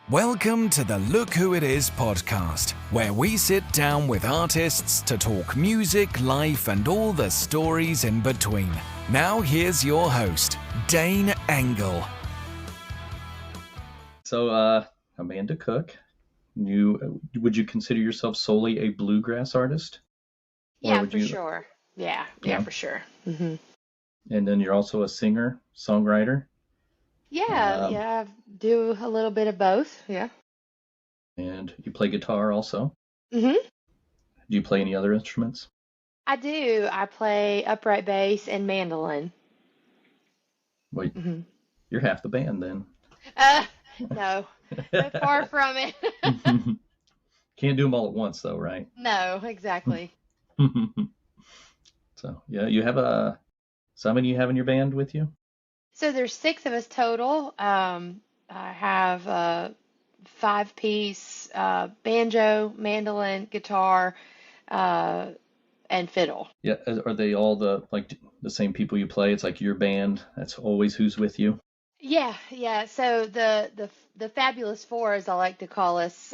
Welcome to the Look Who It Is podcast, where we sit down with artists to talk music, life, and all the stories in between. Now here's your host, Dane Engel. So, Amanda Cook, would you consider yourself solely a bluegrass artist? Yeah, for sure. Yeah, for sure. And then you're also a singer, songwriter. Yeah, I do a little bit of both. Yeah. And you play guitar also. Mhm. Do you play any other instruments? I do. I play upright bass and mandolin. Well, you're half the band then. No, far from it. Can't do them all at once though, right? No, exactly. So, yeah, you have how many you have in your band with you? So there's 6 of us total. I have a 5-piece banjo, mandolin, guitar, and fiddle. Yeah, are they all the same people you play? It's like your band. That's always who's with you. Yeah. So the Fabulous Four, as I like to call us,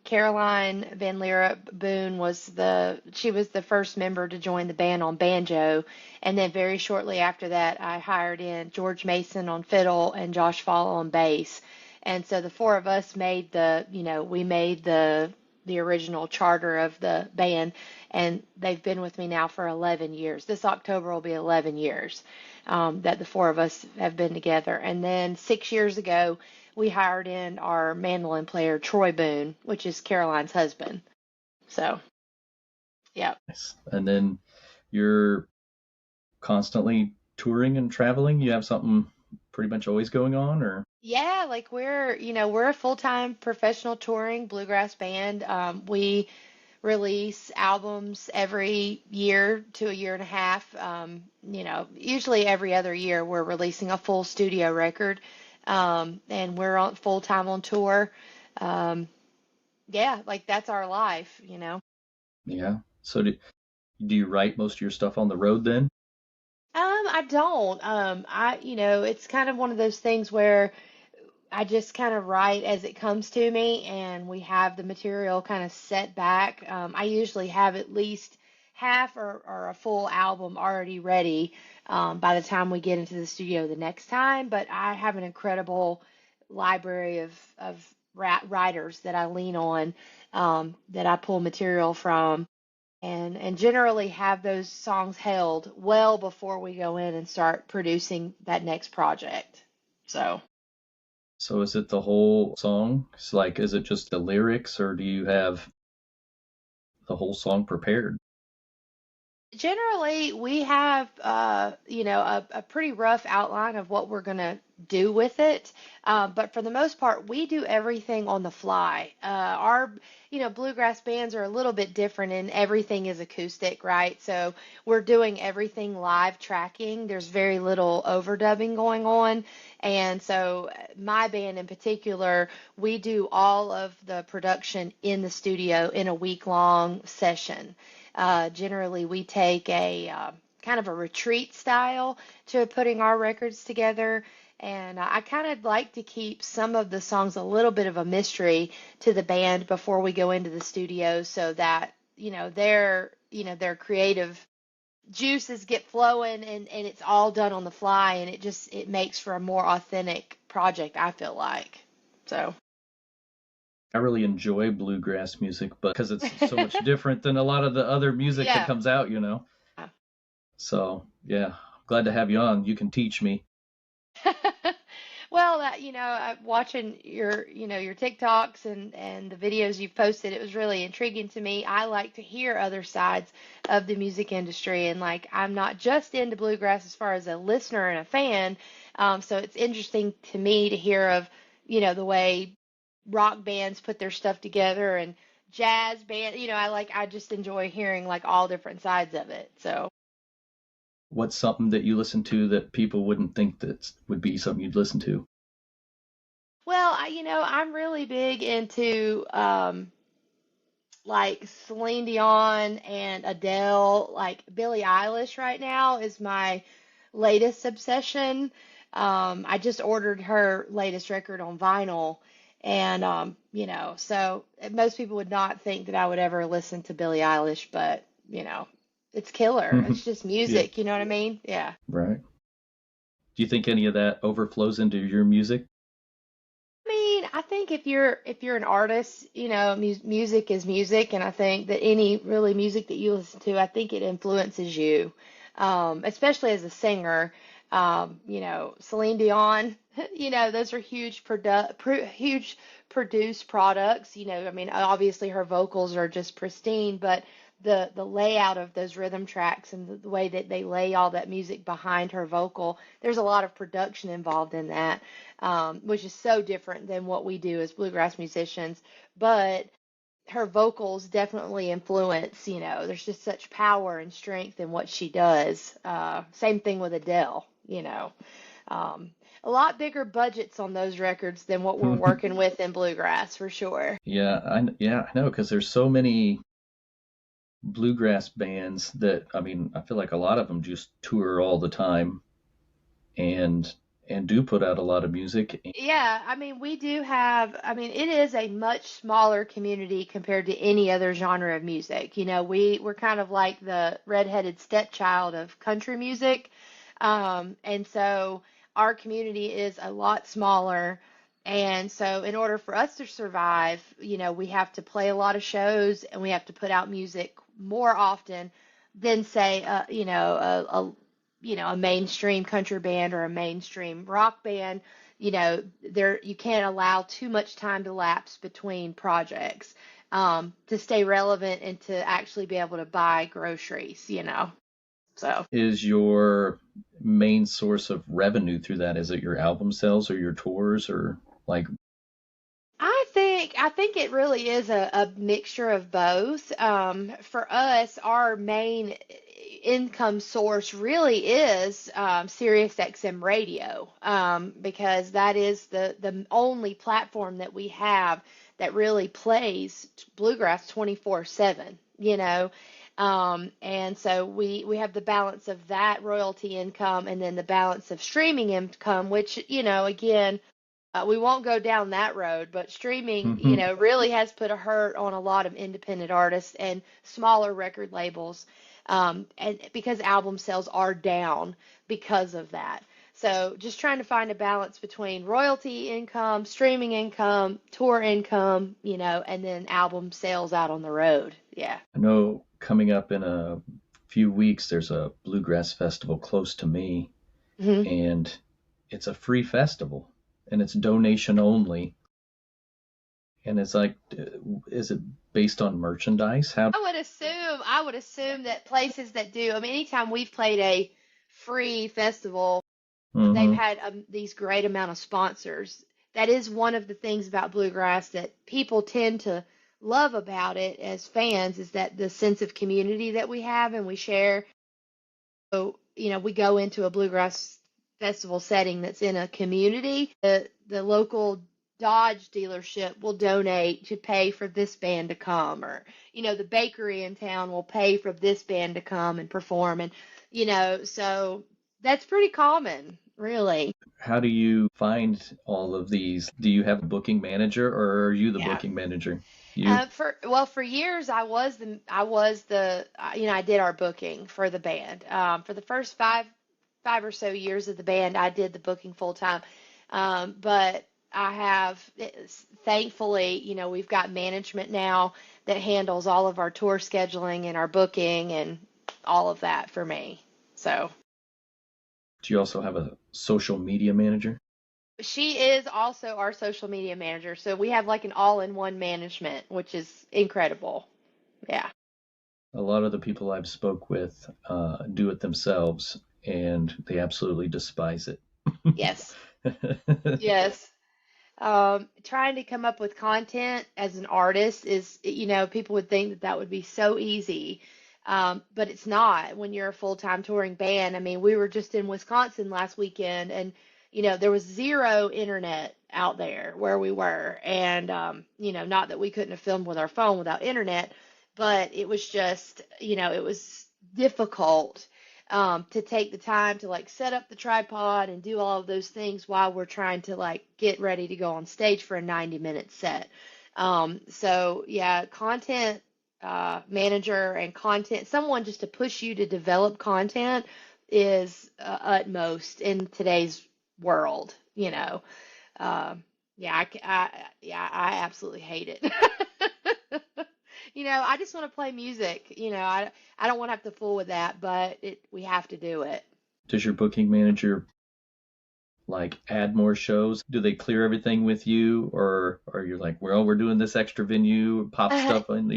Caroline Van Leeuwen Boone was the first member to join the band on banjo, and then very shortly after that, I hired in George Mason on fiddle and Josh Fall on bass, and so the 4 of us made the original charter of the band, and they've been with me now for 11 years. This October will be 11 years. That the 4 of us have been together. And then 6 years ago, we hired in our mandolin player, Troy Boone, which is Caroline's husband. So, yeah. Nice. And then you're constantly touring and traveling. You have something pretty much always going on, or? Yeah, like we're a full-time professional touring bluegrass band. We release albums every year to a year and a half. Usually every other year we're releasing a full studio record, and we're on full-time on tour. Like that's our life. Yeah. So do you write most of your stuff on the road then? I don't. It's kind of one of those things where I just kind of write as it comes to me, and we have the material kind of set back. I usually have at least half or a full album already ready by the time we get into the studio the next time. But I have an incredible library of writers that I lean on, that I pull material from, and generally have those songs held well before we go in and start producing that next project. So is it the whole song? It's like, is it just the lyrics, or do you have the whole song prepared? Generally, we have, a pretty rough outline of what we're going to do with it. But for the most part, we do everything on the fly. Our bluegrass bands are a little bit different, and everything is acoustic, right? So we're doing everything live tracking. There's very little overdubbing going on. And so my band in particular, we do all of the production in the studio in a week-long session. Generally, we take a kind of a retreat style to putting our records together, and I kind of like to keep some of the songs a little bit of a mystery to the band before we go into the studio, so that their creative juices get flowing, and it's all done on the fly, and it makes for a more authentic project, I feel like. So. I really enjoy bluegrass music, but because it's so much different than a lot of the other music that comes out, Yeah. So, yeah, glad to have you on. You can teach me. Well, watching your TikToks and the videos you've posted, it was really intriguing to me. I like to hear other sides of the music industry, and like I'm not just into bluegrass as far as a listener and a fan. So it's interesting to me to hear of, the way rock bands put their stuff together, and jazz band, I just enjoy hearing like all different sides of it. So What's something that you listen to that people wouldn't think that would be something you'd listen to? well, I'm really big into like Celine Dion and Adele. Like Billie Eilish right now is my latest obsession. I just ordered her latest record on vinyl, And, so most people would not think that I would ever listen to Billie Eilish, but, it's killer. It's just Yeah, music, you know what I mean? Yeah. right. Do you think any of that overflows into your music? I mean, I think if you're an artist, music is music, and I think that any really music that you listen to, I think it influences you, especially as a singer. Celine Dion, those are huge produced products. I mean, obviously her vocals are just pristine, but the layout of those rhythm tracks and the way that they lay all that music behind her vocal, there's a lot of production involved in that, which is so different than what we do as bluegrass musicians. But her vocals definitely influence, there's just such power and strength in what she does. Same thing with Adele, a lot bigger budgets on those records than what we're working with in bluegrass for sure. Yeah, I know, because there's so many bluegrass bands that, I mean, I feel like a lot of them just tour all the time and do put out a lot of music. Yeah, I mean, we do have, I mean, it is a much smaller community compared to any other genre of music. We're kind of like the redheaded stepchild of country music. And so our community is a lot smaller. And so in order for us to survive, we have to play a lot of shows and we have to put out music more often than say, a mainstream country band or a mainstream rock band. There you can't allow too much time to lapse between projects, to stay relevant and to actually be able to buy groceries. So Is your main source of revenue through that, is it your album sales or your tours, or like? I think it really is a mixture of both. For us, our main income source really is Sirius XM radio, because that is the only platform that we have that really plays bluegrass 24/7. And so we have the balance of that royalty income and then the balance of streaming income, which, again, we won't go down that road, but streaming, Mhm. really has put a hurt on a lot of independent artists and smaller record labels, and because album sales are down because of that. So just trying to find a balance between royalty income, streaming income, tour income, and then album sales out on the road. Yeah. I know coming up in a few weeks, there's a bluegrass festival close to me, hmm and it's a free festival, and it's donation only. And it's like, is it based on merchandise? How? I would assume that places that do, I mean, anytime we've played a free festival, they've Hmm. had these great amount of sponsors. That is one of the things about bluegrass that people tend to love about it as fans, is that the sense of community that we have and we share. So, we go into a bluegrass festival setting that's in a community. The local Dodge dealership will donate to pay for this band to come, or, the bakery in town will pay for this band to come and perform. And, so that's pretty common, really. How do you find all of these? Do you have a booking manager, or are you the Yeah. booking manager? You? For years I did our booking for the band. For the first five or so years of the band, I did the booking full time. But I have, thankfully, we've got management now that handles all of our tour scheduling and our booking and all of that for me. So Do you also have a social media manager? she is also our social media manager. So we have like an all-in-one management, which is incredible. Yeah. A lot of the people I've spoke with do it themselves, and they absolutely despise it. Yes. Yes. Trying to come up with content as an artist is, people would think that that would be so easy. But it's not when you're a full-time touring band. I mean, we were just in Wisconsin last weekend and, there was zero internet out there where we were. And, not that we couldn't have filmed with our phone without internet, but it was just, it was difficult, to take the time to like set up the tripod and do all of those things while we're trying to like get ready to go on stage for a 90-minute set. So yeah, content manager and content, someone just to push you to develop content is utmost in today's world, you know. Yeah, yeah, I absolutely hate it. You know, I just want to play music. You know, I don't want to have to fool with that, but we have to do it. Does your booking manager like add more shows? Do they clear everything with you, or are you like, well, we're doing this extra venue, pop stuff, and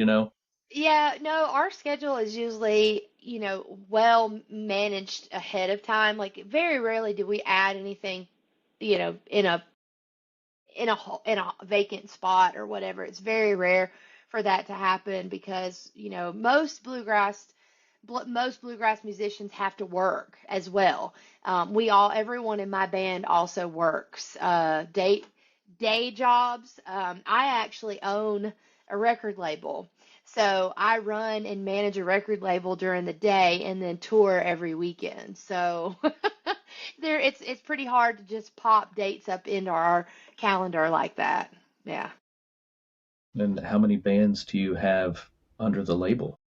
Yeah, no, our schedule is usually, you know, well managed ahead of time. Like very rarely do we add anything, you know, in a vacant spot or whatever. It's very rare for that to happen because, you know, most bluegrass musicians have to work as well. Everyone in my band also works day jobs. I actually own a record label. So I run and manage a record label during the day and then tour every weekend. So it's pretty hard to just pop dates up into our calendar like that. Yeah. And how many bands do you have under the label?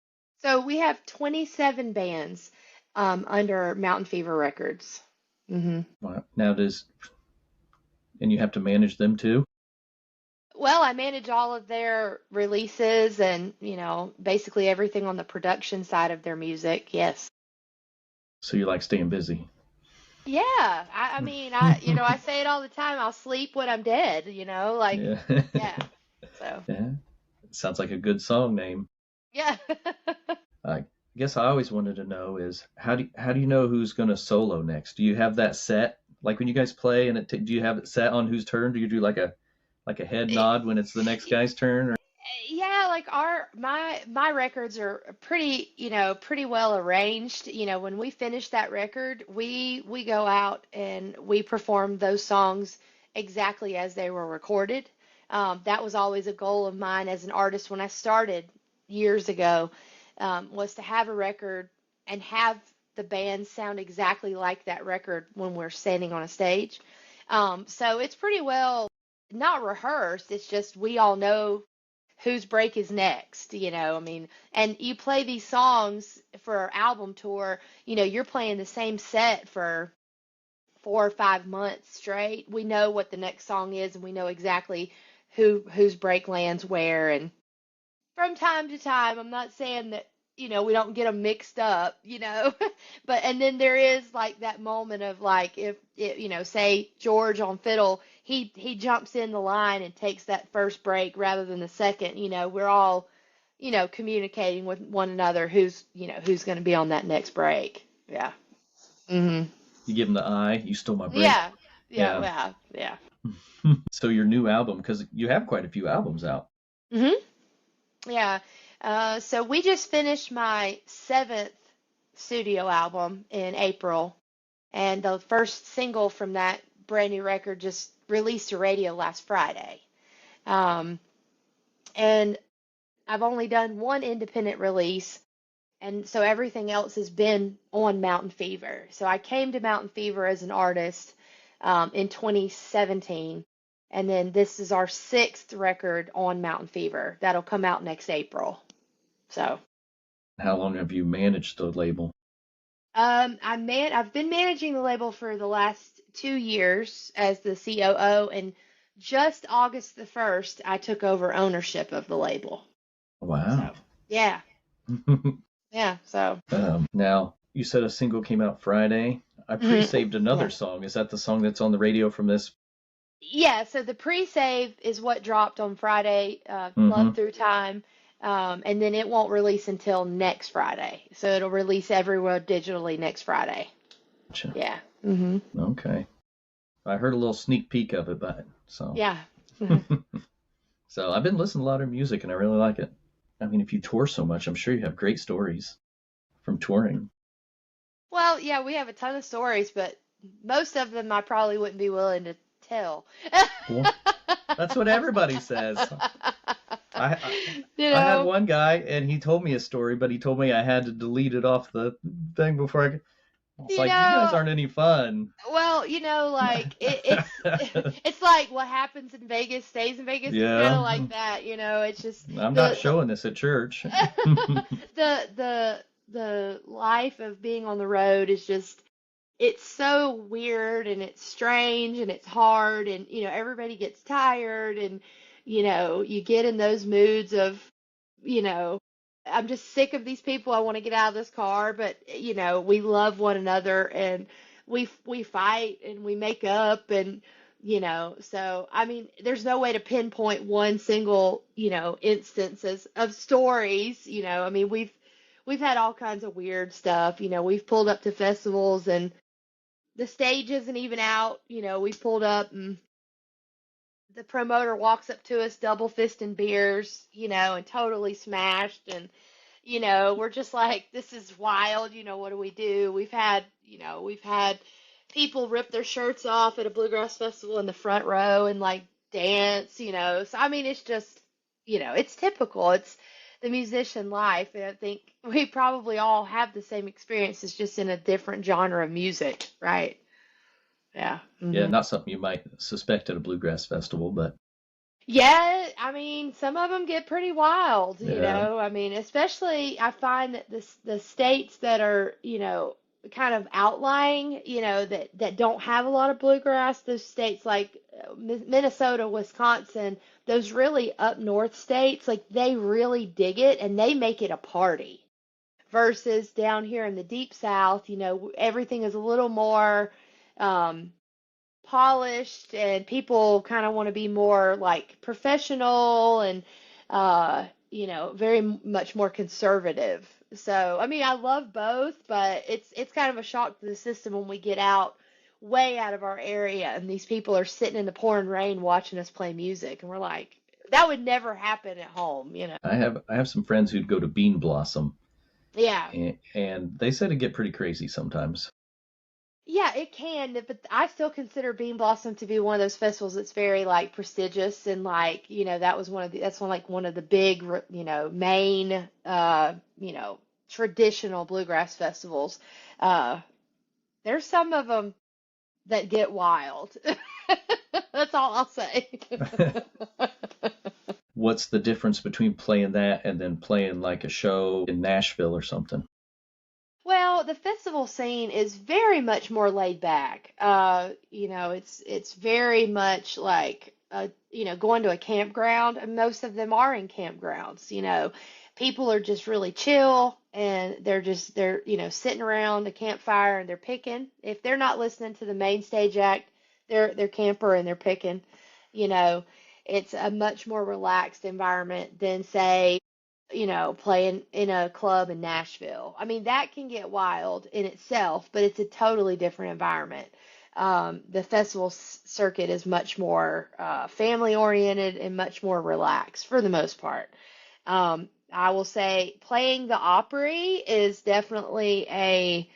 So we have 27 bands under Mountain Fever Records. Hmm. Wow. And you have to manage them too? Well, I manage all of their releases and, you know, basically everything on the production side of their music. Yes. So you like staying busy? Yeah. I mean, you know, I say it all the time. I'll sleep when I'm dead, you know, like, Yeah. yeah. So, Yeah. It sounds like a good song name. yeah. I guess I always wanted to know is how do you know who's going to solo next? Do you have that set? Like when you guys play and do you have it set on whose turn? Do you do like a head nod when it's the next guy's turn? Or? Yeah, like my records are pretty, you know, pretty well arranged. You know, when we finish that record, we go out and we perform those songs exactly as they were recorded. That was always a goal of mine as an artist when I started years ago, was to have a record and have the band sound exactly like that record when we're standing on a stage. So it's pretty well not rehearsed. It's just we all know whose break is next, you know. I mean, and you play these songs for our album tour, you know, you're playing the same set for 4 or 5 months straight. We know what the next song is and we know exactly whose break lands where. And from time to time, I'm not saying that, you know, we don't get them mixed up, you know, but and then there is like that moment of like if it, you know, say George on fiddle, he jumps in the line and takes that first break rather than the second, you know, we're all, you know, communicating with one another who's, you know, who's going to be on that next break. Yeah. Mhm. You give him the eye, you stole my break. Yeah. Yeah. Yeah. Yeah. So your new album, because you have quite a few albums out. Mhm. Yeah. So we just finished my 7th studio album in April, and the first single from that brand new record just released to radio last Friday. Um, and I've only done one independent release, and so everything else has been on Mountain Fever. So I came to Mountain Fever as an artist in 2017, and then this is our 6th record on Mountain Fever. That'll come out next April. So. How long have you managed the label? I've been managing the label for the last 2 years as the COO, and just August the 1st, I took over ownership of the label. Wow. So, yeah. Yeah, so. Now, you said a single came out Friday. I pre-saved another song. Is that the song that's on the radio from this? Yeah, so the pre-save is what dropped on Friday, Love Through Time. And then it won't release until next Friday. So it'll release everywhere digitally next Friday. Gotcha. Yeah. Okay. I heard a little sneak peek of it, but so. Yeah. So I've been listening to a lot of music and I really like it. I mean, if you tour so much, I'm sure you have great stories from touring. Well, yeah, we have a ton of stories, but most of them I probably wouldn't be willing to tell. Well, that's what everybody says. I I had one guy, and he told me a story, but he told me I had to delete it off the thing before It's You like, you guys know, aren't any fun. well, like it's like what happens in Vegas stays in Vegas. It's kind Yeah, of like that, It's just I'm not the showing this at church. the life of being on the road is just it's so weird and it's strange and it's hard and everybody gets tired and you get in those moods of you know I'm just sick of these people. I want to get out of this car, but we love one another and we fight and we make up and so I mean there's no way to pinpoint one single instances of stories. I mean we've had all kinds of weird stuff. We've pulled up to festivals and the stage isn't even out. We pulled up and the promoter walks up to us, double fisting beers, and totally smashed. And, we're just like, this is wild. What do we do? We've had people rip their shirts off at a bluegrass festival in the front row and like dance. So, I mean, it's just, it's typical. It's the musician life. And I think we probably all have the same experiences, just in a different genre of music, right? Yeah. Yeah, Hmm. not something you might suspect at a bluegrass festival, but Yeah, I mean, some of them get pretty wild, yeah. I mean, especially I find that the states that are, kind of outlying, that don't have a lot of bluegrass, those states like Minnesota, Wisconsin, those really up north states, like they really dig it and they make it a party. Versus down here in the deep south, everything is a little more um polished and people kind of want to be more like professional and very much more conservative. So I mean I love both, but it's kind of a shock to the system when we get out way out of our area and these people are sitting in the pouring rain watching us play music and we're like that would never happen at home. I have some friends who'd go to Bean Blossom, Yeah. and they said it get pretty crazy sometimes. Yeah, it can, but I still consider Bean Blossom to be one of those festivals that's very like prestigious and like, that was one of the big, main, traditional bluegrass festivals. Uh, there's some of them that get wild. That's all I'll say. What's the difference between playing that and then playing like a show in Nashville or something? Well, the festival scene is very much more laid back. It's very much like going to a campground, and most of them are in campgrounds. People are just really chill, and they're sitting around a campfire and they're picking. If they're not listening to the main stage act, they're camper and they're picking. You know, it's a much more relaxed environment than say playing in a club in Nashville. I mean, that can get wild in itself, but it's a totally different environment. The festival circuit is much more family oriented and much more relaxed for the most part. I will say playing the Opry is definitely a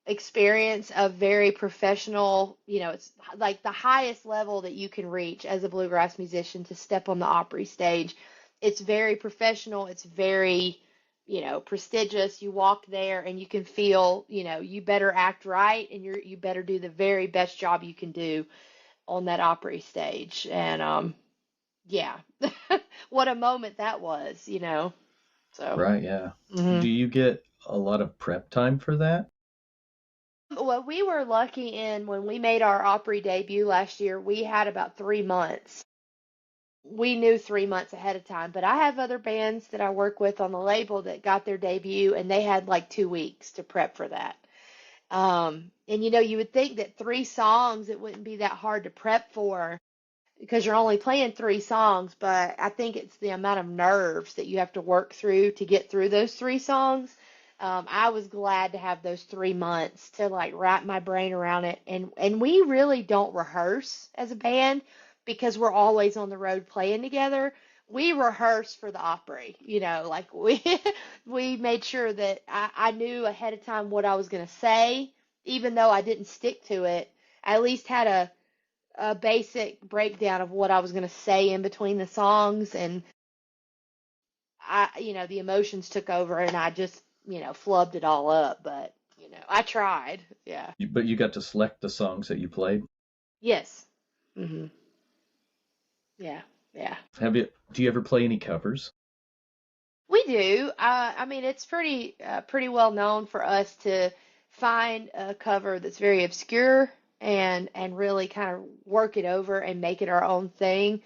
experience of very professional, it's like the highest level that you can reach as a bluegrass musician to step on the Opry stage. It's very professional, it's very, prestigious. You walk there and you can feel, you better act right and you better do the very best job you can do on that Opry stage. And yeah. What a moment that was. So, Right, yeah. mhm. Do you get a lot of prep time for that? Well, we were lucky in when we made our Opry debut last year, we had about 3 months. We knew 3 months ahead of time, but I have other bands that I work with on the label that got their debut and they had like 2 weeks to prep for that. And you would think that 3 songs, it wouldn't be that hard to prep for because you're only playing 3 songs, but I think it's the amount of nerves that you have to work through to get through those 3 songs. I was glad to have those 3 months to like wrap my brain around it, and we really don't rehearse as a band because we're always on the road playing together. We rehearse for the Opry, like we we made sure that I knew ahead of time what I was gonna say, even though I didn't stick to it. I at least had a basic breakdown of what I was going to say in between the songs and the emotions took over and I just, flubbed it all up, but, I tried. Yeah. But you got to select the songs that you played. Yes. Hmm. Yeah. Yeah. Do you ever play any covers? We do. I mean, it's pretty well known for us to find a cover that's very obscure and really kind of work it over and make it our own thing.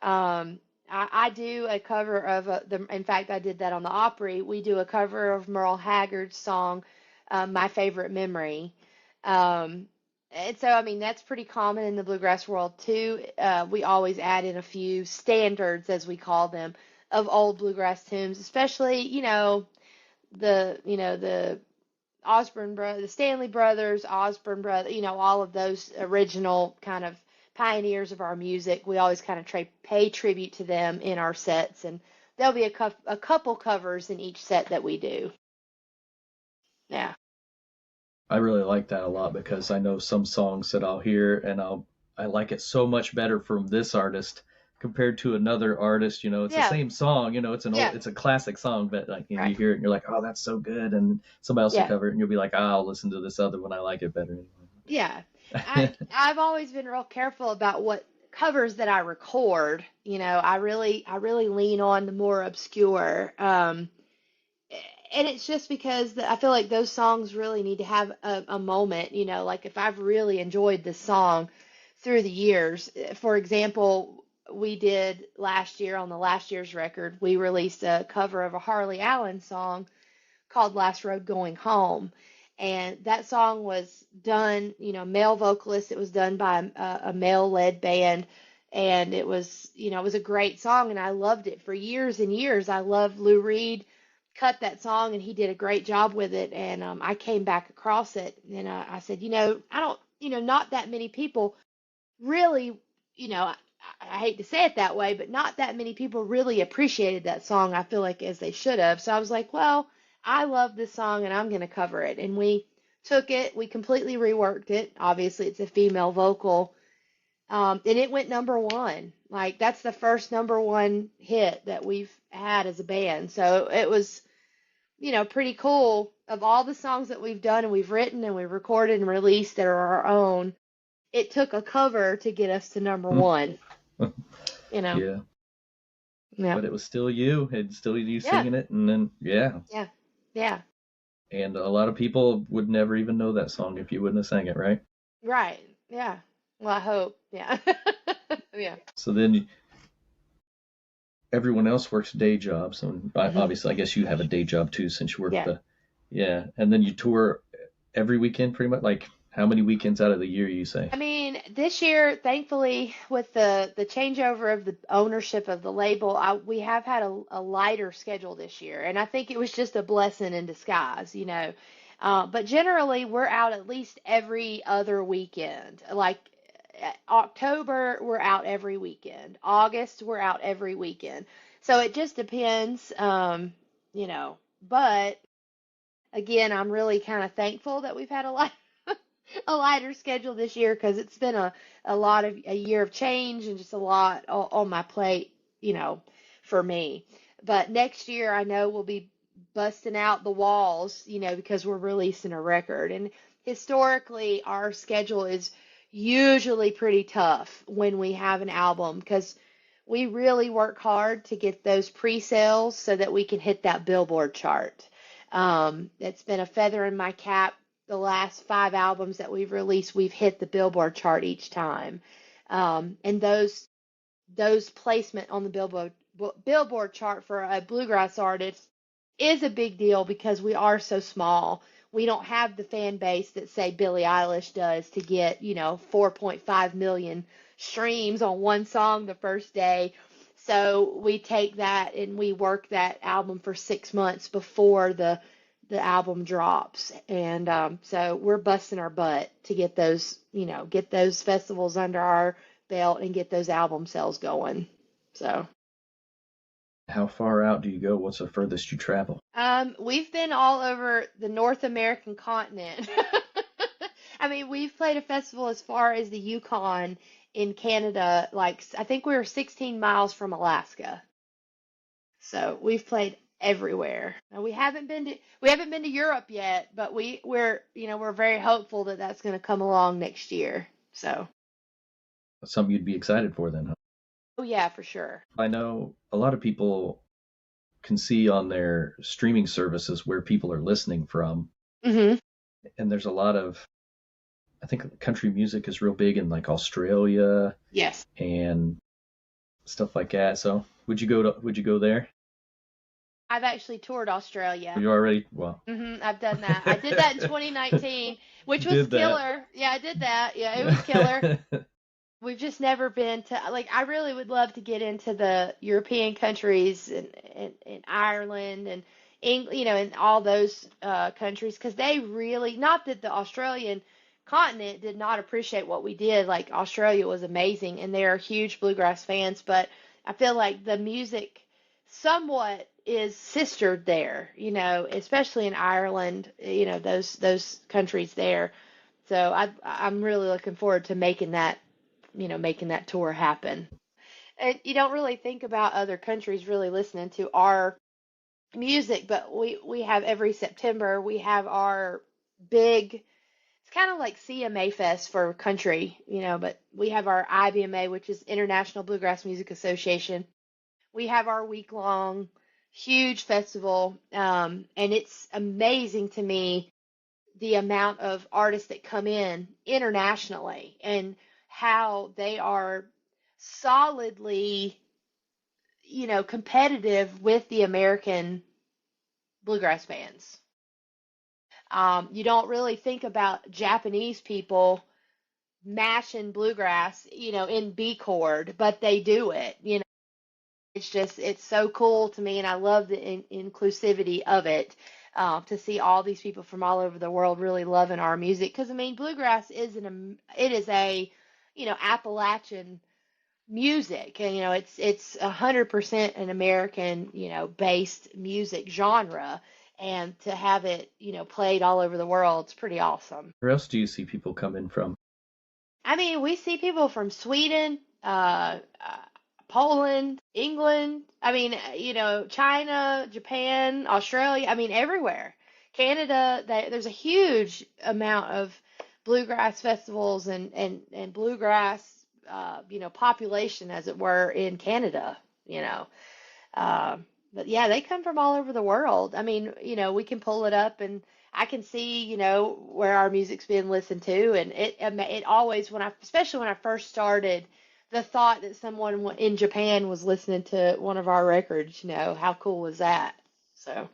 Um, I do a cover of in fact, I did that on the Opry. We do a cover of Merle Haggard's song, "My Favorite Memory." Um, and so, I mean, that's pretty common in the bluegrass world too. We always add in a few standards, as we call them, of old bluegrass tunes, especially, the Osborne brothers, the Stanley brothers, Osborne brothers, all of those original kind of pioneers of our music. We always kind of pay tribute to them in our sets, and there'll be a couple covers in each set that we do. Yeah. I really like that a lot because I know some songs that I'll hear and I like it so much better from this artist compared to another artist. It's the Yeah. same song. Yeah. It's a classic song, but like Right. you hear it and you're like, oh, that's so good, and somebody else will Yeah. cover it and you'll be like, I'll listen to this other one. I like it better. Yeah. I've always been real careful about what covers that I record. I really lean on the more obscure. And it's just because I feel like those songs really need to have a moment, like if I've really enjoyed this song through the years. For example, we did last year on the last year's record, we released a cover of a Harley Allen song called Last Road Going Home. And that song was done, male vocalist. It was done by a male-led band. And it was a great song, and I loved it for years and years. I loved Lou Reed cut that song, and he did a great job with it. And I came back across it, and I said, I don't, not that many people really, I hate to say it that way, but not that many people really appreciated that song, I feel like, as they should have. So I was like, well, I love this song and I'm going to cover it. And we took it, we completely reworked it. Obviously, it's a female vocal. And it went number one. Like, that's the first number one hit that we've had as a band. So it was, pretty cool. Of all the songs that we've done and we've written and we've recorded and released that are our own, it took a cover to get us to number one, you know? Yeah, Yeah. but it was still you. It's still you Yeah. singing it, and then Yeah. Yeah. and a lot of people would never even know that song if you wouldn't have sang it, right? Right. Yeah. Well, I hope. Yeah. Yeah. So then everyone else works day jobs, and Hmm. obviously, I guess you have a day job too, since you work Yeah. and then you tour every weekend, pretty much. Like, how many weekends out of the year you say? I mean, this year, thankfully, with the changeover of the ownership of the label, we have had a lighter schedule this year, and I think it was just a blessing in disguise. But generally, we're out at least every other weekend. Like October, we're out every weekend. August, we're out every weekend. So it just depends, you know. But again, I'm really kind of thankful that we've had a lighter schedule this year because it's been a lot of a year of change and just a lot on my plate, for me. But next year, I know we'll be busting out the walls, because we're releasing a record. And historically, our schedule is usually pretty tough when we have an album because we really work hard to get those pre-sales so that we can hit that Billboard chart. It's been a feather in my cap. The last 5 albums that we've released, we've hit the Billboard chart each time. And those placement on the Billboard chart for a bluegrass artist is a big deal because we are so small. We don't have the fan base that say Billie Eilish does to get, 4.5 million streams on one song the first day. So we take that and we work that album for 6 months before the album drops. And so we're busting our butt to get those festivals under our belt and get those album sales going. So, How far out do you go? What's the furthest you travel? we've been all over the North American continent. I mean, we've played a festival as far as the Yukon in Canada. Like, I think we were 16 miles from Alaska. So we've played everywhere. Now, we haven't been to Europe yet, but we're very hopeful that that's going to come along next year. So, That's something you'd be excited for then, huh? oh yeah, for sure. I know a lot of people can see on their streaming services where people are listening from, Hmm. and there's a lot of, I think country music is real big in like Australia Yes. and stuff like that. So would you go there? I've actually toured Australia. You already, well, I've done that. I did that in 2019, which was did that. killer. Yeah, I did that. Yeah, it was killer. We've just never been to, like, I really would love to get into the European countries and Ireland and and all those countries, because they really, not that the Australian continent did not appreciate what we did. Like, Australia was amazing and they're huge bluegrass fans, but I feel like the music somewhat is sistered there, especially in Ireland, those countries there. So I'm really looking forward to making that tour happen. And you don't really think about other countries really listening to our music, but we have every September we have our big. It's kind of like CMA Fest for country, but we have our IBMA, which is International Bluegrass Music Association. We have our week long huge festival, and it's amazing to me the amount of artists that come in internationally and how they are solidly, competitive with the American bluegrass bands. You don't really think about Japanese people mashing bluegrass, in B chord, but they do it. It's so cool to me, and I love the inclusivity of it. To see all these people from all over the world really loving our music, because I mean, bluegrass it is a, Appalachian music, and it's 100% an American, based music genre, and to have it, played all over the world, it's pretty awesome. Where else do you see people come in from? I mean, we see people from Sweden, Poland, England. I mean, China, Japan, Australia. I mean, everywhere. Canada. There's a huge amount of bluegrass festivals and bluegrass, population, as it were, in Canada. You know, uh, but yeah, they come from all over the world. I mean, we can pull it up and I can see, where our music's being listened to, and it always, especially when I first started, the thought that someone in Japan was listening to one of our records, how cool was that? So,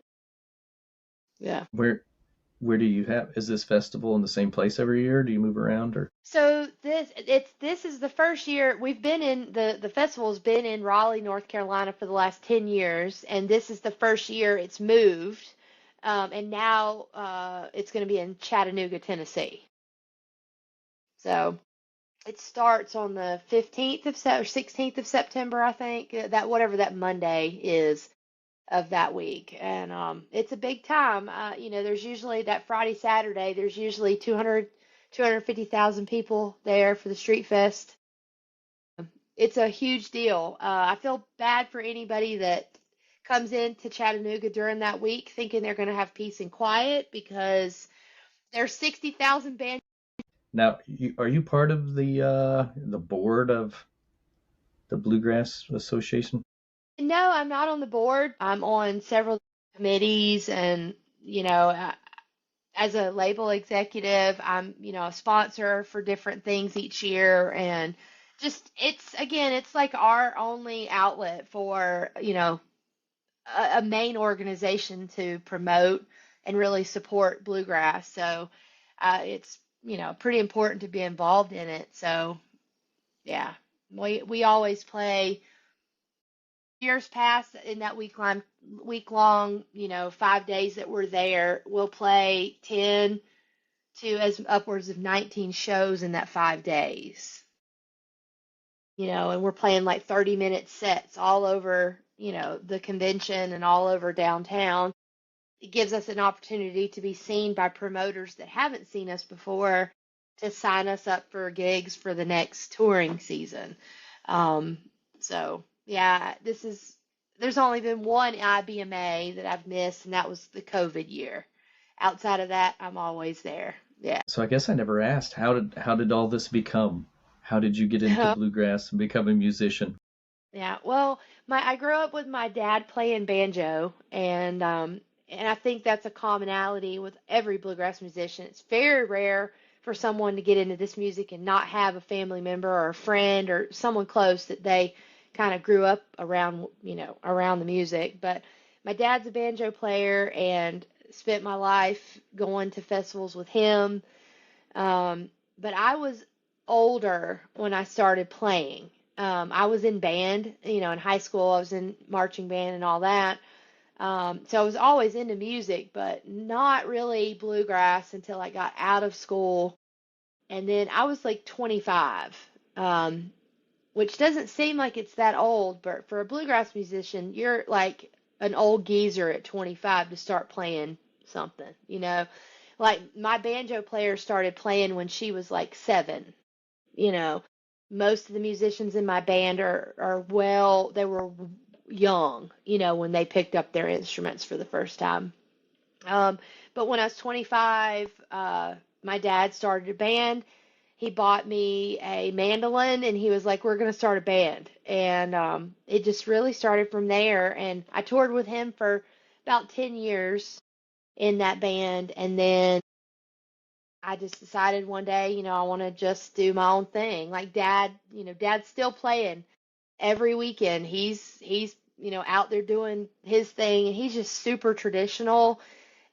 yeah. Where do you have, is this festival in the same place every year? Do you move around or? So this is the first year we've been in the festival's been in Raleigh, North Carolina for the last 10 years, and this is the first year it's moved, and now it's going to be in Chattanooga, Tennessee. So it starts on the 15th or 16th of September, I think, that whatever that Monday is of that week, and it's a big time. There's usually that Friday, Saturday. There's usually 250,000 people there for the Street Fest. It's a huge deal. I feel bad for anybody that comes into Chattanooga during that week thinking they're going to have peace and quiet, because there's 60,000 bands. Now, are you part of the board of the Bluegrass Association? No, I'm not on the board. I'm on several committees, and as a label executive, I'm, a sponsor for different things each year, and just it's like our only outlet for, a main organization to promote and really support bluegrass. So it's, pretty important to be involved in it. So yeah, we always play. Years past, in that week long, 5 days that we're there, we'll play 10 to as upwards of 19 shows in that 5 days. And we're playing like 30-minute sets all over, the convention and all over downtown. It gives us an opportunity to be seen by promoters that haven't seen us before, to sign us up for gigs for the next touring season. So yeah, this is there's only been one IBMA that I've missed, and that was the COVID year. Outside of that, I'm always there. Yeah. So I guess I never asked, how did all this become? How did you get into bluegrass and become a musician? Yeah, well, my I grew up with my dad playing banjo, and I think that's a commonality with every bluegrass musician. It's very rare for someone to get into this music and not have a family member or a friend or someone close that they kind of grew up around, around the music. But my dad's a banjo player and spent my life going to festivals with him. But I was older when I started playing. I was in band, in high school. I was in marching band and all that. So I was always into music, but not really bluegrass until I got out of school. And then I was like 25, um, which doesn't seem like it's that old, but for a bluegrass musician, you're like an old geezer at 25 to start playing something. Like my banjo player started playing when she was like 7, you know. Most of the musicians in my band are well, they were young, when they picked up their instruments for the first time. Um, but when I was 25, my dad started a band. He bought me a mandolin and he was like, "We're going to start a band." And it just really started from there. And I toured with him for about 10 years in that band. And then I just decided one day, I want to just do my own thing. Like dad's still playing every weekend. He's out there doing his thing and he's just super traditional,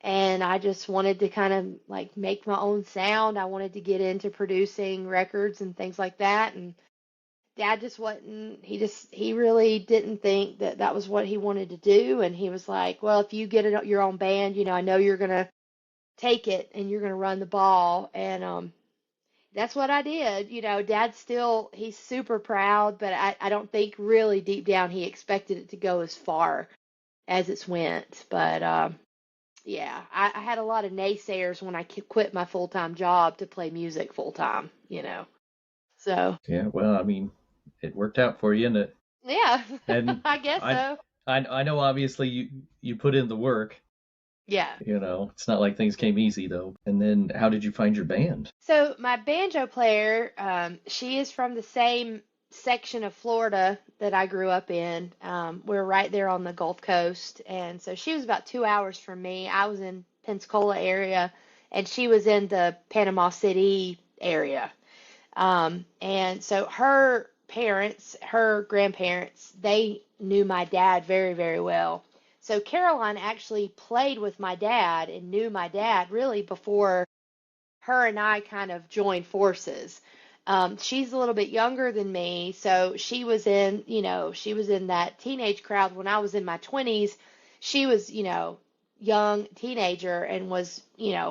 and I just wanted to kind of like make my own sound. I wanted to get into producing records and things like that, and dad just wasn't, he really didn't think that that was what he wanted to do, and he was like, "Well, if you get your own band, I know you're going to take it and you're going to run the ball." And that's what I did. Dad still, he's super proud, but I don't think really deep down he expected it to go as far as it's went. But yeah, I had a lot of naysayers when I quit my full-time job to play music full-time. So, Yeah, well, I mean, it worked out for you, and yeah, and I guess I so. I know obviously you put in the work. Yeah. It's not like things came easy though. And then how did you find your band? So my banjo player, she is from the same section of Florida that I grew up in. We're right there on the Gulf Coast, and so she was about 2 hours from me. I was in Pensacola area, and she was in the Panama City area. And so her parents, her grandparents, they knew my dad very, very well. So Caroline actually played with my dad and knew my dad really before her and I kind of joined forces. She's a little bit younger than me, so she was in that teenage crowd when I was in my 20s. She was, young teenager and was,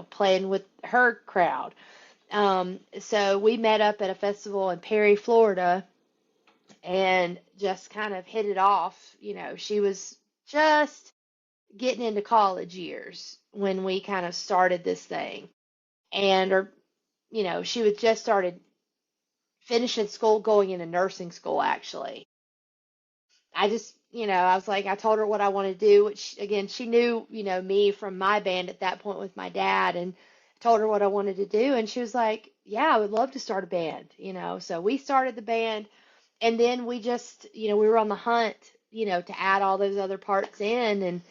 playing with her crowd. So we met up at a festival in Perry, Florida, and just kind of hit it off. She was just getting into college years when we kind of started this thing. And or she was just started finishing school, going into nursing school actually. I just, I was like, I told her what I wanted to do, which again, she knew, me from my band at that point with my dad, and told her what I wanted to do. And she was like, "Yeah, I would love to start a band." So we started the band, and then we just, we were on the hunt, to add all those other parts in.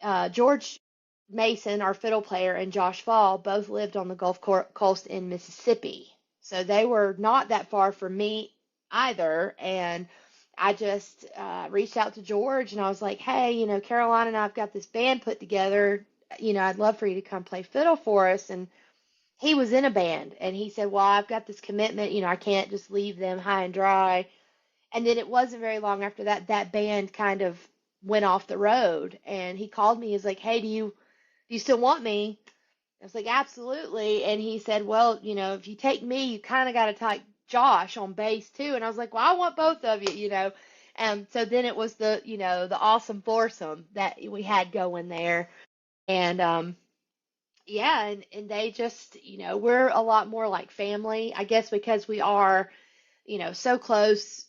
And George Mason, our fiddle player, and Josh Fall both lived on the Coast in Mississippi. So they were not that far from me either. And I just reached out to George and I was like, "Hey, Caroline and I've got this band put together. I'd love for you to come play fiddle for us." And he was in a band and he said, "Well, I've got this commitment. I can't just leave them high and dry." And then it wasn't very long after that, that band kind of went off the road. And he called me. He's like, "Hey, do you still want me?" I was like, "Absolutely." And he said, "Well, if you take me, you kind of got to take Josh on bass too." And I was like, "Well, I want both of you." And so then it was the awesome foursome that we had going there. And yeah, and they just, we're a lot more like family, I guess, because we are, so close,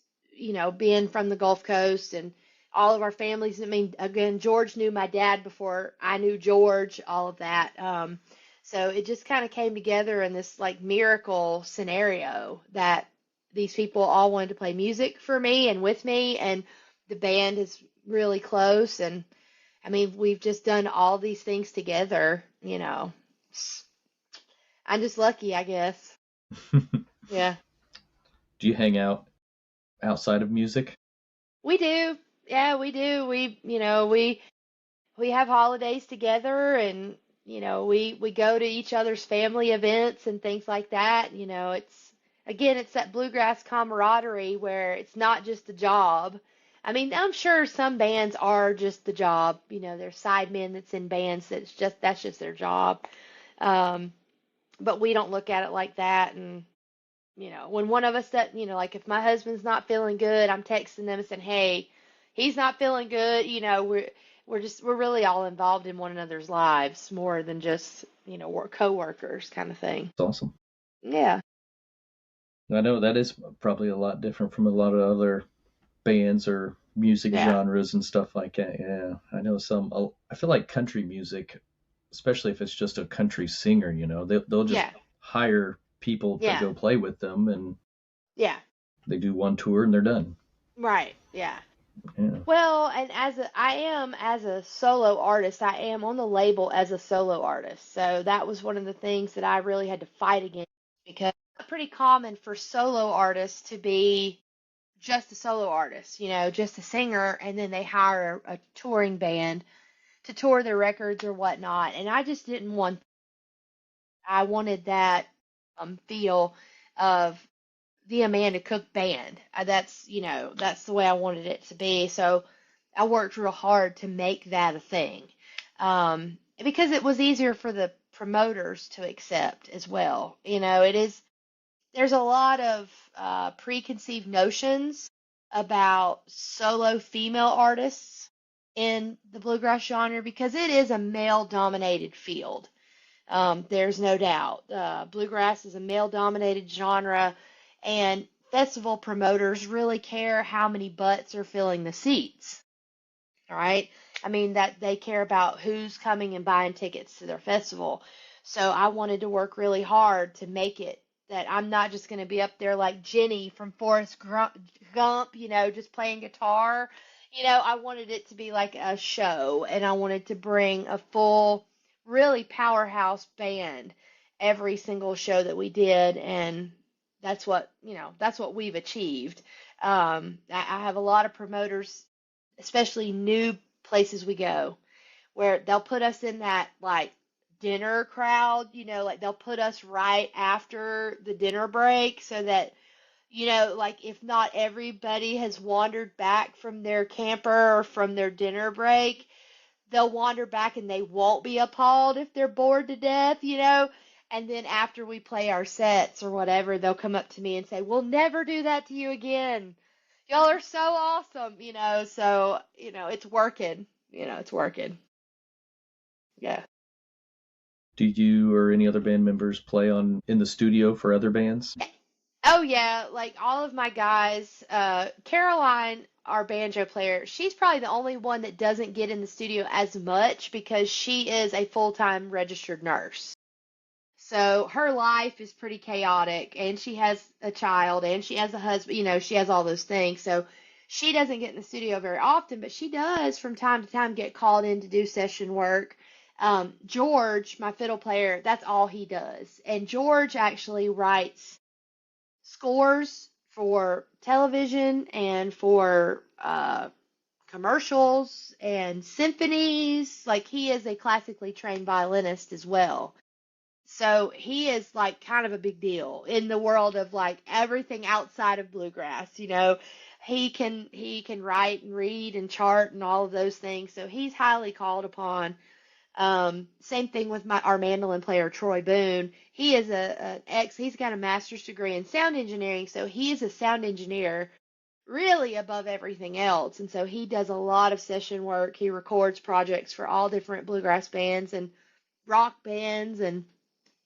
being from the Gulf Coast. And all of our families. I mean, again, George knew my dad before I knew George, all of that. So it just kind of came together in this like miracle scenario that these people all wanted to play music for me and with me, and the band is really close. And I mean, we've just done all these things together, you know. I'm just lucky, I guess. Yeah. Do you hang out outside of music? We do. Yeah, we do. We have holidays together, and we go to each other's family events and things like that. It's that bluegrass camaraderie where it's not just a job. I mean, I'm sure some bands are just the job. There's sidemen that's in bands that's just their job. Um, but we don't look at it like that. And when one of us that, like if my husband's not feeling good, I'm texting them and saying, "Hey, he's not feeling good." We're really all involved in one another's lives more than just, work coworkers kind of thing. It's awesome. Yeah. I know that is probably a lot different from a lot of other bands or music Yeah. genres and stuff like that. Yeah, I know I feel like country music, especially if it's just a country singer, they'll just Yeah. hire people to Yeah. go play with them, and Yeah. they do one tour and they're done. Right. Yeah. Yeah. Well, and as a solo artist, I am on the label as a solo artist. So that was one of the things that I really had to fight against, because it's pretty common for solo artists to be just a solo artist, just a singer, and then they hire a touring band to tour their records or whatnot. And I just didn't want, I wanted that feel of the Amanda Cook band. That's the way I wanted it to be. So I worked real hard to make that a thing, because it was easier for the promoters to accept as well. There's a lot of preconceived notions about solo female artists in the bluegrass genre, because it is a male dominated field. There's no doubt. Bluegrass is a male dominated genre, and festival promoters really care how many butts are filling the seats. All right. I mean, that they care about who's coming and buying tickets to their festival. So I wanted to work really hard to make it that I'm not just going to be up there like Jenny from Forrest Gump, just playing guitar. I wanted it to be like a show, and I wanted to bring a full, really powerhouse band every single show that we did, and that's what we've achieved. I have a lot of promoters, especially new places we go, where they'll put us in that like dinner crowd, like they'll put us right after the dinner break, so that, like if not everybody has wandered back from their camper or from their dinner break, they'll wander back and they won't be appalled if they're bored to death. And then after we play our sets or whatever, they'll come up to me and say, "We'll never do that to you again. Y'all are so awesome." So, it's working. It's working. Yeah. Do you or any other band members play in the studio for other bands? Oh yeah, like all of my guys, Caroline, our banjo player, she's probably the only one that doesn't get in the studio as much because she is a full-time registered nurse. So her life is pretty chaotic, and she has a child and she has a husband, she has all those things. So she doesn't get in the studio very often, but she does from time to time get called in to do session work. George, my fiddle player, that's all he does. And George actually writes scores for television and for commercials and symphonies. Like, he is a classically trained violinist as well. So he is like kind of a big deal in the world of like everything outside of bluegrass. He can write and read and chart and all of those things. So he's highly called upon. Same thing with our mandolin player, Troy Boone. He is he's got a master's degree in sound engineering, so he is a sound engineer really above everything else. And so he does a lot of session work. He records projects for all different bluegrass bands and rock bands, and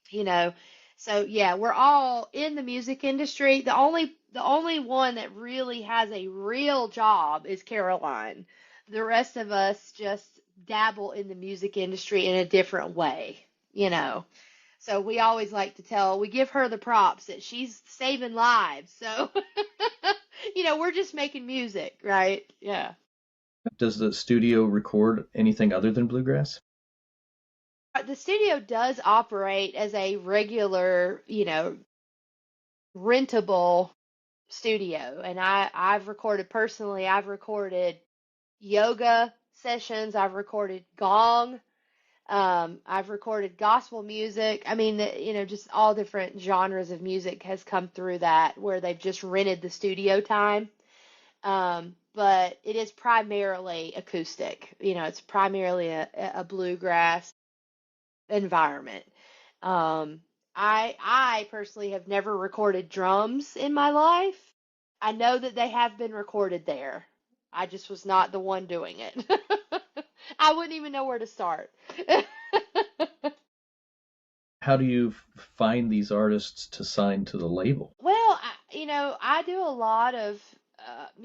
you know, so yeah, we're all in the music industry. The only The only one that really has a real job is Caroline. The rest of us just dabble in the music industry in a different way, you know. So we always like to we give her the props that she's saving lives. So, we're just making music, right? Yeah. Does the studio record anything other than bluegrass? The studio does operate as a regular, rentable studio. And I've recorded personally, I've recorded yoga sessions, I've recorded gong, I've recorded gospel music. I mean, just all different genres of music has come through that where they've just rented the studio time. But it is primarily acoustic. It's primarily a bluegrass environment. Um, I personally have never recorded drums in my life. I know that they have been recorded there. I just was not the one doing it. I wouldn't even know where to start. How do you find these artists to sign to the label? Well, I do a lot of,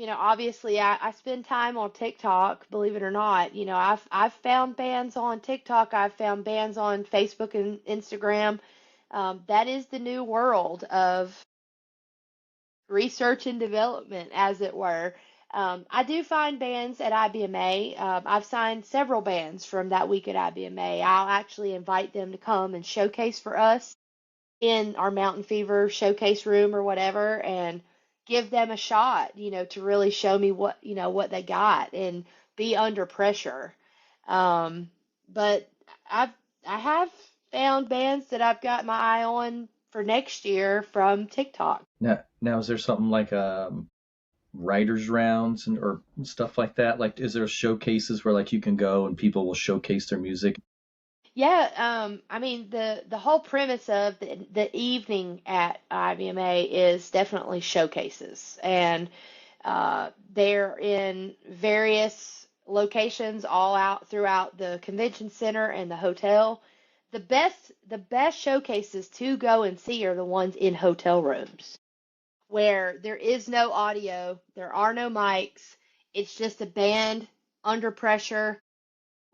obviously I spend time on TikTok, believe it or not. I've found bands on TikTok. I've found bands on Facebook and Instagram. That is the new world of research and development, as it were. I do find bands at IBMA. I've signed several bands from that week at IBMA. I'll actually invite them to come and showcase for us in our Mountain Fever showcase room or whatever, and give them a shot, to really show me what they got and be under pressure. But I have found bands that I've got my eye on for next year from TikTok. Now is there something like writers rounds or stuff like that? Like, is there showcases where like you can go and people will showcase their music? Yeah, I mean the whole premise of the evening at IVMA is definitely showcases, and they're in various locations all out throughout the convention center and the hotel. The best showcases to go and see are the ones in hotel rooms where there is no audio, there are no mics, it's just a band under pressure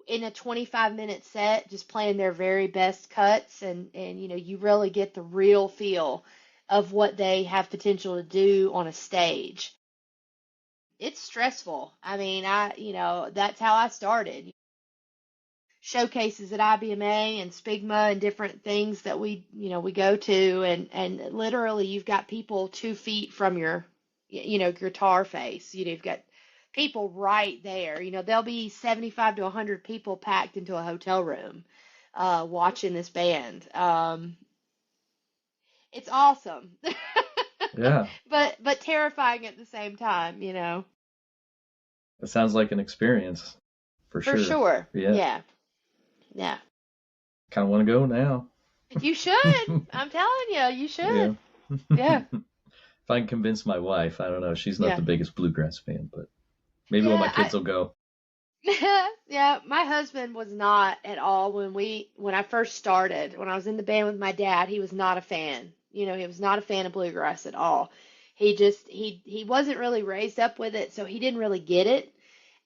in a 25-minute set just playing their very best cuts, and you really get the real feel of what they have potential to do on a stage. It's stressful. I mean, that's how I started. Showcases at IBMA and Spigma and different things that we go to, and literally you've got people 2 feet from your guitar face. You've got people right there. There'll be 75 to 100 people packed into a hotel room watching this band. It's awesome. Yeah, but terrifying at the same time, it sounds like an experience for For sure. sure. Yeah, Yeah. Yeah. kind of want to go now. You should. I'm telling you, you Yeah. should. Yeah. If I can convince my wife, I don't know. She's not Yeah. the biggest bluegrass fan, but maybe one of my Yeah, kids will go. yeah, my husband was not at all when I first started, when I was in the band with my dad, he was not a fan. He was not a fan of bluegrass at all. He wasn't really raised up with it, so he didn't really get it.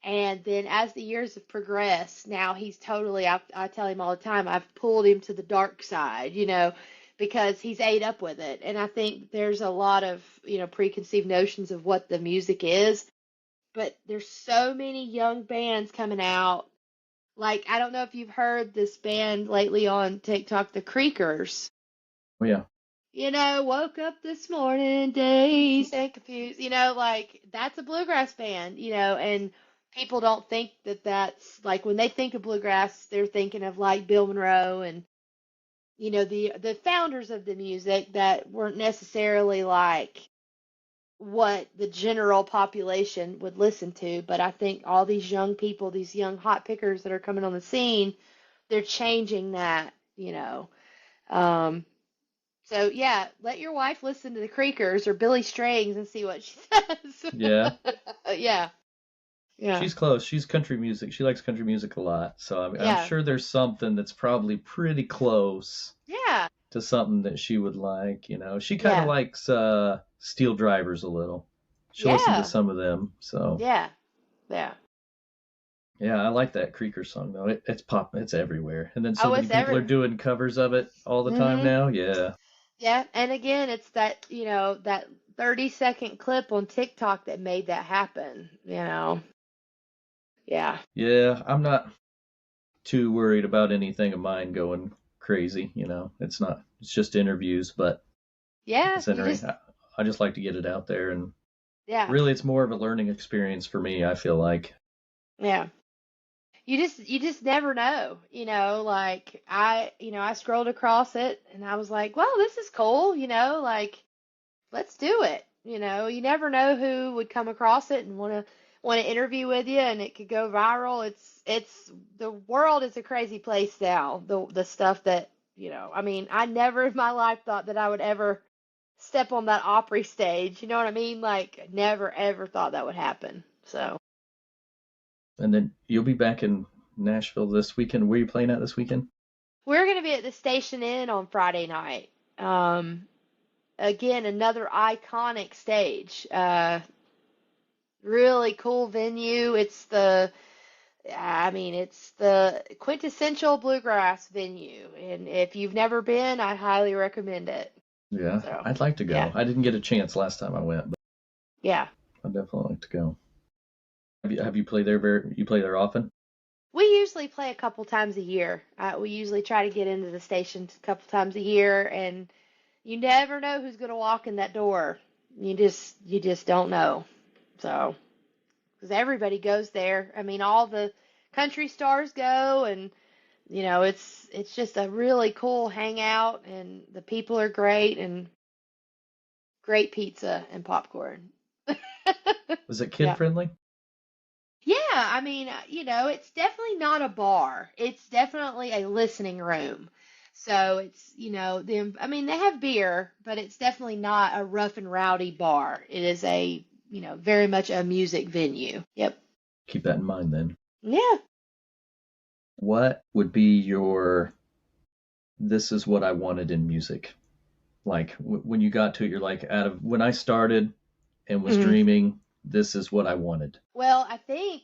And then as the years have progressed, now he's totally, I tell him all the time, I've pulled him to the dark side, because he's ate up with it. And I think there's a lot of, preconceived notions of what the music is, but there's so many young bands coming out. Like, I don't know if you've heard this band lately on TikTok, the Creakers. Oh yeah, Woke up this morning, dazed and confused. Like, that's a bluegrass band, and people don't think that that's, like, when they think of bluegrass, they're thinking of, like, Bill Monroe and, the founders of the music that weren't necessarily, like, what the general population would listen to. But I think all these young people, these young hot pickers that are coming on the scene, they're changing that. Um, so yeah, let your wife listen to the Creakers or Billy Strings and see what she says. yeah. Yeah, yeah, She's close. She's country music. She likes country music a lot. So I'm yeah, sure there's something that's probably pretty close yeah, to something that she would like. She kind of yeah. likes Steel Drivers a little. She'll listen to Yeah. some of them. So Yeah. Yeah. yeah, I like that Creaker song though. It's pop. It's everywhere. And then so Oh, many it's people are everywhere. doing covers of it all the time Mhm. now. Yeah. Yeah, and again, it's that, that 30-second clip on TikTok that made that happen. Yeah. Yeah, I'm not too worried about anything of mine going crazy, It's not, it's just interviews, but Yeah, you considering just I just like to get it out there, and yeah. really it's more of a learning experience for me, I feel like. Yeah. You just never know, like I scrolled across it and I was like, "Well, this is cool, like let's do it." You never know who would come across it and want to interview with you, and it could go viral. It's the world is a crazy place now. The stuff that, I mean, I never in my life thought that I would ever step on that Opry stage. You know what I mean? Like never ever thought that would happen. So, And then you'll be back in Nashville this weekend. Where are you playing at this weekend? we're going to be at the Station Inn on Friday night. Again, another iconic stage. Really cool venue. It's the quintessential bluegrass venue. And if you've never been, I highly recommend it. Yeah, So, I'd like to yeah, go. I didn't get a chance last time I went, but yeah. I'd definitely like to go. Have you played there you play there often? We usually play a couple times a year. We usually try to get into the station a couple times a year, and you never know who's going to walk in that door. You just don't know. So, because everybody goes there. I mean, all the country stars go, and it's just a really cool hangout, and the people are great, and great pizza and popcorn. Was it kid Yeah. friendly? Yeah, I mean, it's definitely not a bar. It's definitely a listening room. So I mean, they have beer, but it's definitely not a rough and rowdy bar. It is very much a music venue. Yep. Keep that in mind then. Yeah. What would be your this is what I wanted in music? Like when you got to it, you're like, out of when I started and was Mhm. dreaming, this is what I wanted. Well, I think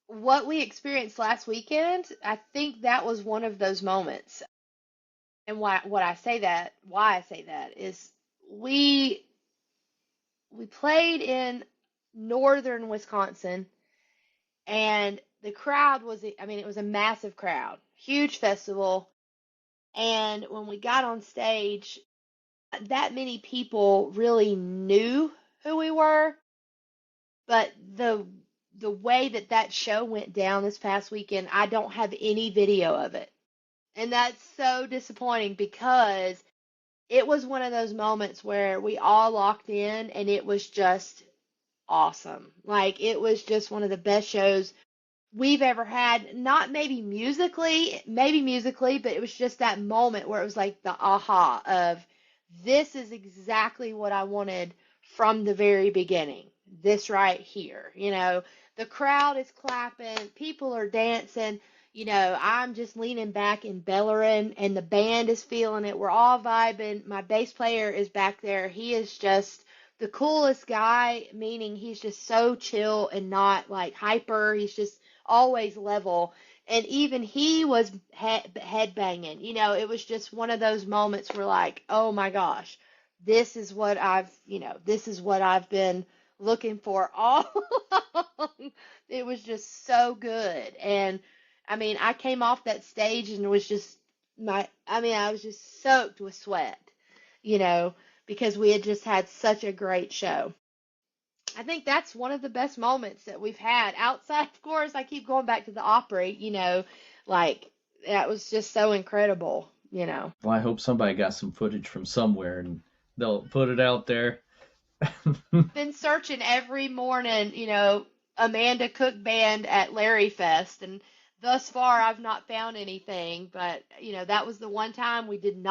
what we experienced last weekend, I think that was one of those moments. And why I say that is we we played in northern Wisconsin, and the crowd I mean, it was a massive crowd, huge festival. And when we got on stage, that many people really knew who we were, but the way that show went down this past weekend, I don't have any video of it. And that's so disappointing because it was one of those moments where we all locked in and it was just awesome. Like it was just one of the best shows we've ever had. Not maybe musically, but it was just that moment where it was like the aha of this is exactly what I wanted from the very beginning. This right here. The crowd is clapping, people are dancing. I'm just leaning back and bellowing, and the band is feeling it. We're all vibing. My bass player is back there. He is just the coolest guy, meaning he's just so chill and not like hyper. He's just always level. And even he was head banging. It was just one of those moments where like, oh my gosh, this is what I've been looking for all along. It was just so good. And I mean, I came off that stage and was just I was just soaked with sweat, you know, because we had just had such a great show. I think that's one of the best moments that we've had outside. Of course, I keep going back to the Opry, like that was just so incredible. Well, I hope somebody got some footage from somewhere and they'll put it out there. Been searching every morning, Amanda Cook Band at Larry Fest, and thus far I've not found anything. But that was the one time we didn't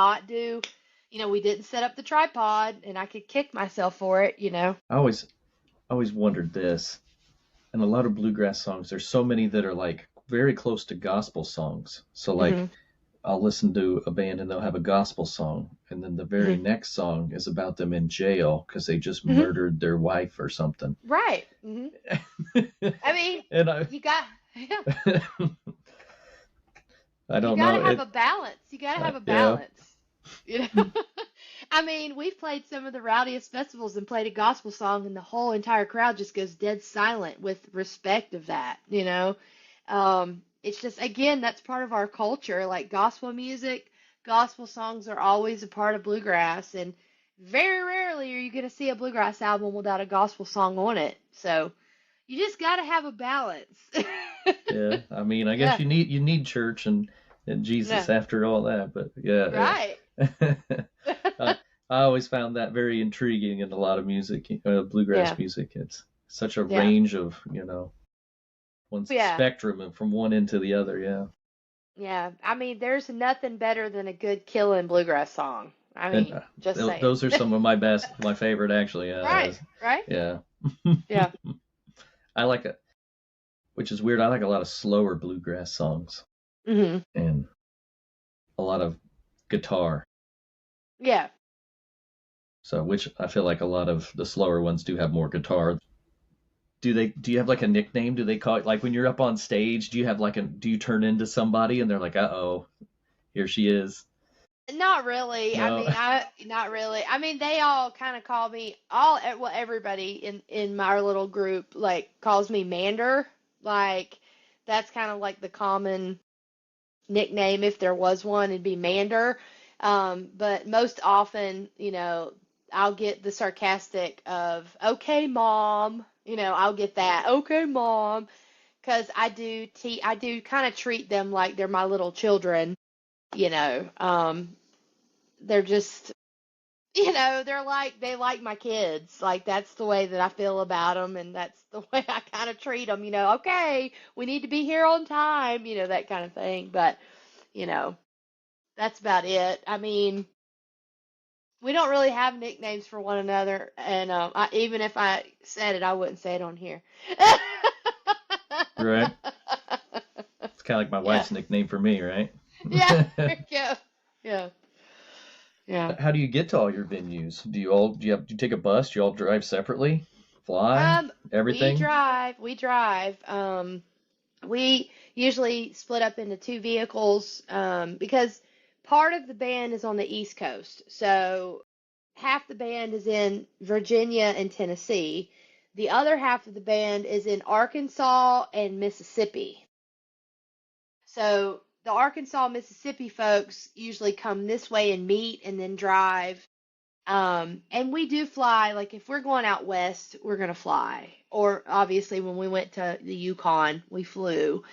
set up the tripod, and I could kick myself for it. I always wondered this. In a lot of bluegrass songs, there's so many that are like very close to gospel songs. So like Hmm. I'll listen to a band and they'll have a gospel song, and then the very Hmm. next song is about them in jail because they just Hmm. murdered their wife or something. Right. Hmm. I mean, And I, you got, yeah, I you don't got know to have it. a balance. You got to have a Yeah, balance. You know, I mean, we've played some of the rowdiest festivals and played a gospel song, and the whole entire crowd just goes dead silent with respect of that. It's just, again, that's part of our culture. Like gospel music, gospel songs are always a part of bluegrass, and very rarely are you going to see a bluegrass album without a gospel song on it. So you just got to have a balance. yeah. I mean, I guess Yeah, you need church and yeah, Jesus after all that, but yeah, right. yeah. I, I always found that very intriguing in a lot of music, bluegrass Yeah, music. It's such a yeah, range of, one yeah. spectrum and from one end to the other. Yeah. Yeah, I mean, there's nothing better than a good killing bluegrass song. I And mean, just saying. those are some of my favorite actually. Right, right? Yeah. Yeah. I like it, which is weird. I like a lot of slower bluegrass songs Hmm. and a lot of guitar. Yeah. So, which I feel like a lot of the slower ones do have more guitar. Do you have like a nickname? Do they call it like when you're up on stage? Do you turn into somebody and they're like, "Uh-oh, here she is." Not really. I No. mean, I not really. I mean, they all kind of call me well, everybody in my little group like calls me Mander. Like that's kind of like the common nickname if there was one, it'd be Mander. But most often, I'll get the sarcastic of "Okay, mom." I'll get that "Okay, mom," because I do kind of treat them like they're my little children. You know, they're just they like my kids. Like that's the way that I feel about them, and that's the way I kind of treat them. Okay, we need to be here on time. That kind of thing. But you know, that's about it. I mean, we don't really have nicknames for one another, and even if I said it, I wouldn't say it on here. Right. It's kind of like my Yeah, wife's nickname for me, right? yeah, there you go. Yeah, yeah. How do you get to all your venues? Do you take a bus? Do you all drive separately? Fly? We Everything? drive. We drive. We usually split up into two vehicles because part of the band is on the East Coast. So half the band is in Virginia and Tennessee. The other half of the band is in Arkansas and Mississippi. So the Arkansas, Mississippi folks usually come this way and meet and then drive. And we do fly, like if we're going out west, we're gonna fly. Or obviously when we went to the Yukon, we flew.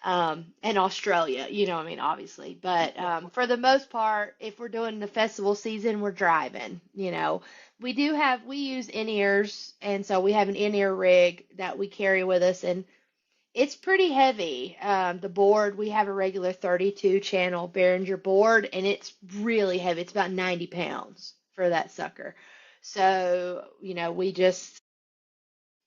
And Australia, I mean, obviously. But for the most part, if we're doing the festival season, we're driving. We use in-ears, and so we have an in-ear rig that we carry with us, and it's pretty heavy. The board, we have a regular 32 channel Behringer board, and it's really heavy. It's about 90 pounds for that sucker. So,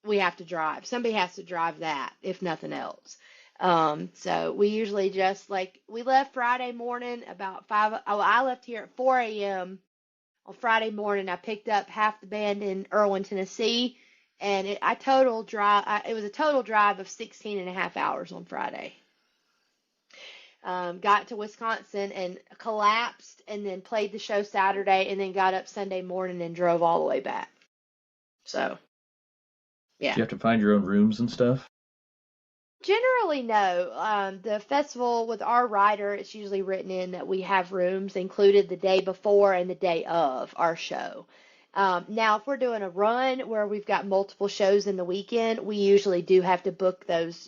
we have to drive. Somebody has to drive that, if nothing else. So we usually just like, we left Friday morning about 5. Oh, I left here at 4 a.m. on Friday morning. I picked up half the band in Erwin, Tennessee, and it was a total drive of 16 and a half hours on Friday. Got to Wisconsin and collapsed, and then played the show Saturday, and then got up Sunday morning and drove all the way back. So, Do yeah. you have to find your own rooms and stuff? Generally, no. The festival with our rider, it's usually written in that we have rooms included the day before and the day of our show. Now, if we're doing a run where we've got multiple shows in the weekend, we usually do have to book those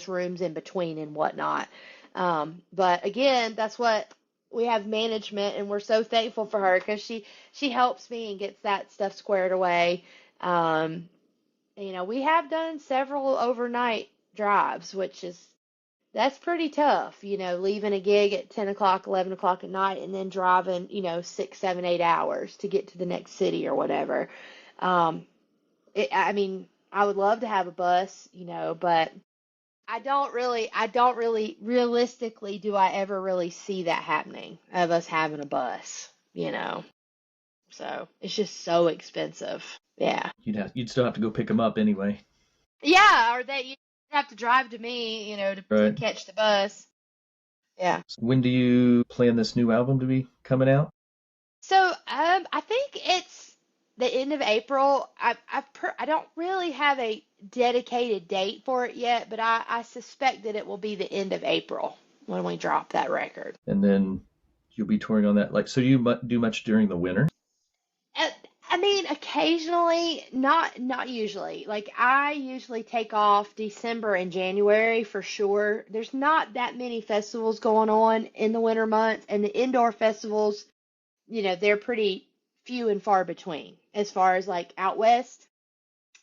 rooms in between and whatnot. But again, that's what we have management, and we're so thankful for her because she helps me and gets that stuff squared away. Um, we have done several overnight drives, that's pretty tough, leaving a gig at 10 o'clock, 11 o'clock at night, and then driving, 6, 7, 8 hours to get to the next city or whatever. I mean, I would love to have a bus, but I don't really, realistically, do I ever really see that happening of us having a bus, So it's just so expensive. Yeah. You'd still have to go pick them up anyway. Yeah, or that you have to drive to me, to Right. catch the bus. Yeah. So when do you plan this new album to be coming out? So, I think it's the end of April. I don't really have a dedicated date for it yet, but I suspect that it will be the end of April when we drop that record. And then you'll be touring on that. Like, so do you do much during the winter? Uh, I mean, occasionally, not usually. Like I usually take off December and January for sure. There's not that many festivals going on in the winter months, and the indoor festivals, they're pretty few and far between as far as like out west.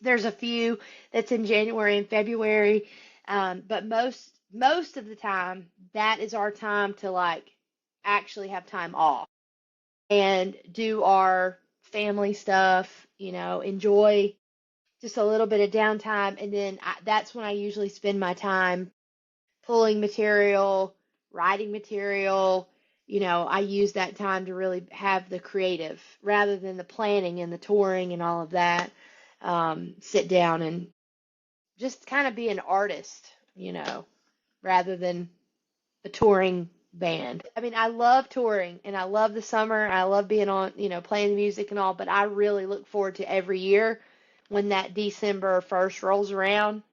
There's a few that's in January and February, but most of the time that is our time to like actually have time off and do our family stuff, enjoy just a little bit of downtime, and then that's when I usually spend my time pulling material, writing material. I use that time to really have the creative rather than the planning and the touring and all of that. Sit down and just kind of be an artist, rather than a touring band. I mean, I love touring and I love the summer. I love being on, playing the music and all, but I really look forward to every year when that December 1st rolls around,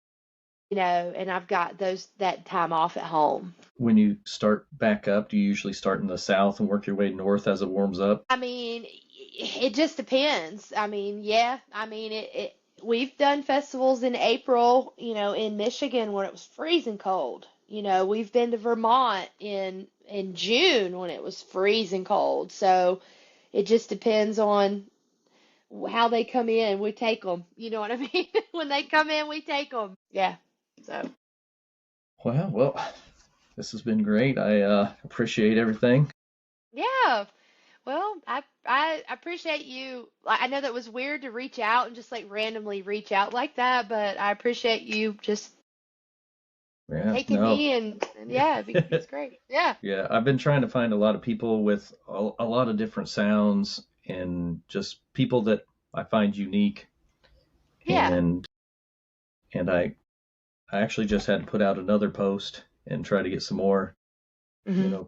and I've got that time off at home. When you start back up, do you usually start in the south and work your way north as it warms up? I mean, it just depends. I mean, yeah. I mean, we've done festivals in April, in Michigan when it was freezing cold. We've been to Vermont in June when it was freezing cold. So it just depends on how they come in. We take them. You know what I mean? When they come in, we take them. Yeah. So. Well, this has been great. I appreciate everything. Yeah. Well, I appreciate you. I know that was weird to reach out and just like randomly reach out like that, but I appreciate you just Yeah, taking no. me and yeah, it's great. Yeah. Yeah, I've been trying to find a lot of people with a lot of different sounds and just people that I find unique. Yeah. And I actually just had to put out another post and try to get some more,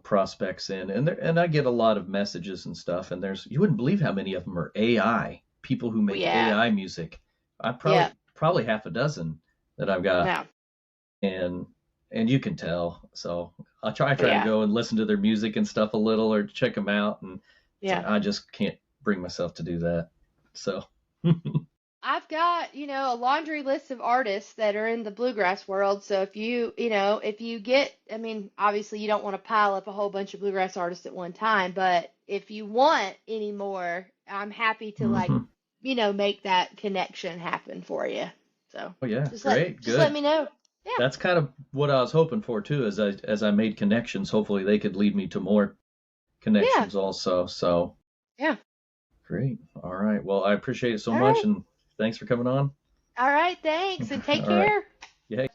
prospects in. And I get a lot of messages and stuff. And you wouldn't believe how many of them are AI, people who make Yeah. AI music. I Yeah. probably half a dozen that I've got. Yeah. And you can tell. So I try Yeah. to go and listen to their music and stuff a little or check them out. And it's like, Yeah. I just can't bring myself to do that. So I've got, a laundry list of artists that are in the bluegrass world. So if you get, I mean, obviously you don't want to pile up a whole bunch of bluegrass artists at one time, but if you want any more, I'm happy to make that connection happen for you. So oh yeah, just great, just let good. me know. Yeah. That's kind of what I was hoping for too, as I made connections. Hopefully they could lead me to more Yeah. connections also. So Yeah. great. All right. Well, I appreciate it so All much, right. and thanks for coming on. All right. Thanks and take All right. care. Yeah.